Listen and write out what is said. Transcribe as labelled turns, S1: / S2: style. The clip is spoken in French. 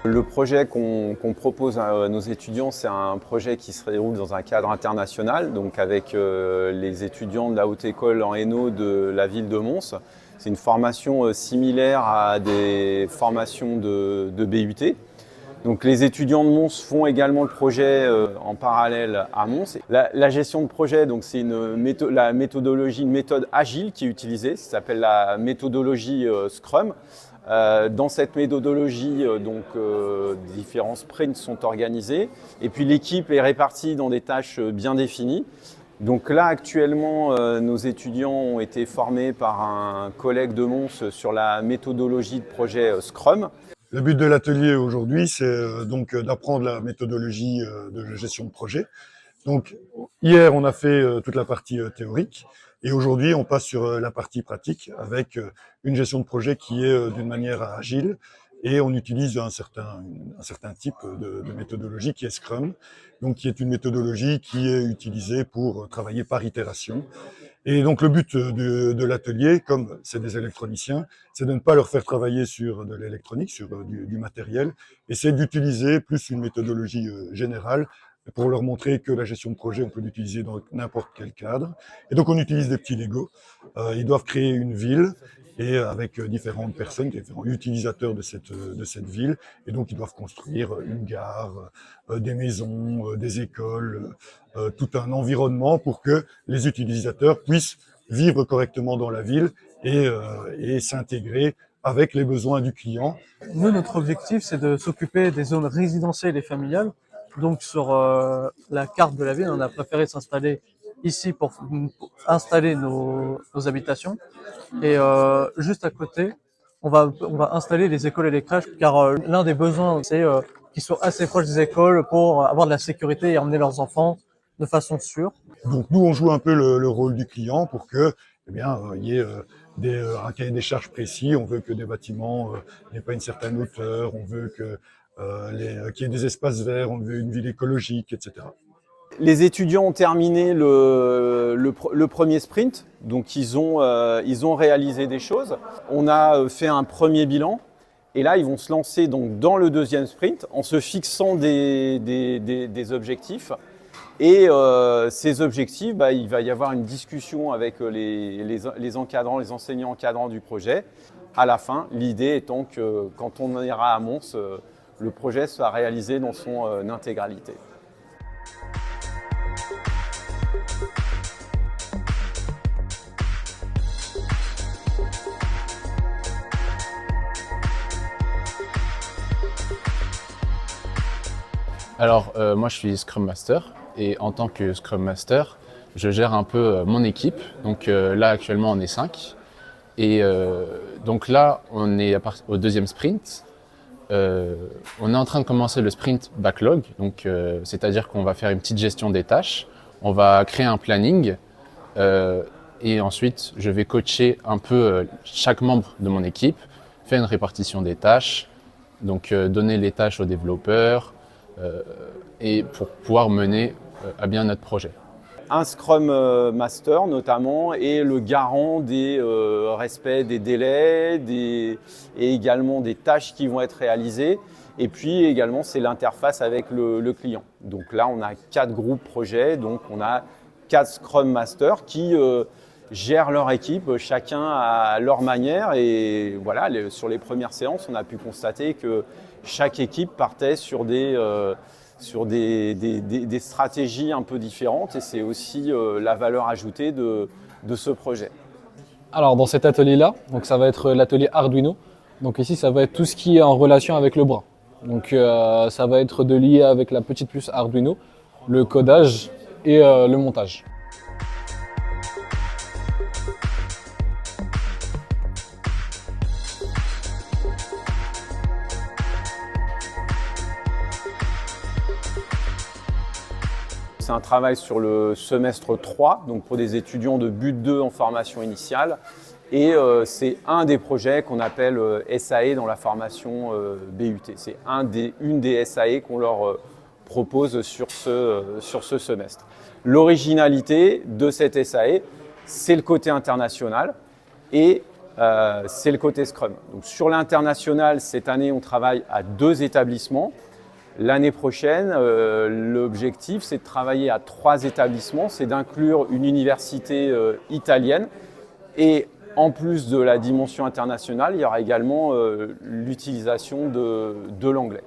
S1: Le projet qu'on propose à nos étudiants, c'est un projet qui se déroule dans un cadre international, donc avec les étudiants de la Haute École en Hainaut de la ville de Mons. C'est une formation similaire à des formations de BUT. Donc les étudiants de Mons font également le projet en parallèle à Mons. La gestion de projet, donc c'est une méthode agile qui est utilisée, ça s'appelle la méthodologie Scrum. Dans cette méthodologie, différents sprints sont organisés et puis l'équipe est répartie dans des tâches bien définies. Donc là, actuellement, nos étudiants ont été formés par un collègue de Mons sur la méthodologie de projet Scrum.
S2: Le but de l'atelier aujourd'hui, c'est donc d'apprendre la méthodologie de la gestion de projet. Donc hier, on a fait toute la partie théorique et aujourd'hui, on passe sur la partie pratique avec une gestion de projet qui est d'une manière agile et on utilise un certain type de méthodologie qui est Scrum, donc qui est une méthodologie qui est utilisée pour travailler par itération. Et donc le but de l'atelier, comme c'est des électroniciens, c'est de ne pas leur faire travailler sur de l'électronique, sur du matériel, et c'est d'utiliser plus une méthodologie générale pour leur montrer que la gestion de projet, on peut l'utiliser dans n'importe quel cadre. Et donc on utilise des petits Lego. Ils doivent créer une ville et avec différentes personnes, différents utilisateurs de cette ville. Et donc ils doivent construire une gare, des maisons, des écoles, tout un environnement pour que les utilisateurs puissent vivre correctement dans la ville et s'intégrer avec les besoins du client.
S3: Nous, notre objectif, c'est de s'occuper des zones résidentielles et familiales. Donc sur la carte de la ville, on a préféré s'installer ici pour installer nos habitations. Et juste à côté, on va installer les écoles et les crèches, car l'un des besoins, c'est qu'ils soient assez proches des écoles pour avoir de la sécurité et emmener leurs enfants de façon sûre.
S2: Donc nous, on joue un peu le rôle du client pour que, il y ait un cahier des charges précis. On veut que des bâtiments n'aient pas une certaine hauteur, on veut que qu'il y ait des espaces verts, on veut une ville écologique, etc.
S1: Les étudiants ont terminé le premier sprint, donc ils ont réalisé des choses. On a fait un premier bilan et là ils vont se lancer donc dans le deuxième sprint en se fixant des objectifs. Et ces objectifs, il va y avoir une discussion avec les encadrants, les enseignants encadrants du projet. À la fin, l'idée étant que quand on ira à Mons, le projet soit réalisé dans son intégralité.
S4: Alors, moi je suis Scrum Master et en tant que Scrum Master, je gère un peu mon équipe. Donc là actuellement on est 5 et donc là on est au deuxième sprint. On est en train de commencer le sprint backlog, donc c'est-à-dire qu'on va faire une petite gestion des tâches, on va créer un planning et ensuite je vais coacher un peu chaque membre de mon équipe, faire une répartition des tâches, donc donner les tâches aux développeurs et pour pouvoir mener à bien notre projet.
S1: Un Scrum Master notamment est le garant des respects des délais et également des tâches qui vont être réalisées. Et puis également c'est l'interface avec le client. Donc là on a 4 groupes projets, donc on a 4 Scrum Masters qui gèrent leur équipe, chacun à leur manière. Et voilà, sur les premières séances on a pu constater que chaque équipe partait sur des stratégies un peu différentes et c'est aussi la valeur ajoutée de ce projet.
S5: Alors dans cet atelier-là, donc ça va être l'atelier Arduino. Donc ici ça va être tout ce qui est en relation avec le bras. Donc ça va être de lier avec la petite puce Arduino, le codage et le montage.
S1: C'est un travail sur le semestre 3, donc pour des étudiants de but 2 en formation initiale. Et c'est un des projets qu'on appelle SAE dans la formation BUT. C'est une des SAE qu'on leur propose sur ce semestre. L'originalité de cette SAE, c'est le côté international et c'est le côté Scrum. Donc, sur l'international, cette année, on travaille à 2 établissements. L'année prochaine, l'objectif, c'est de travailler à 3 établissements, c'est d'inclure une université italienne. Et en plus de la dimension internationale, il y aura également l'utilisation de l'anglais.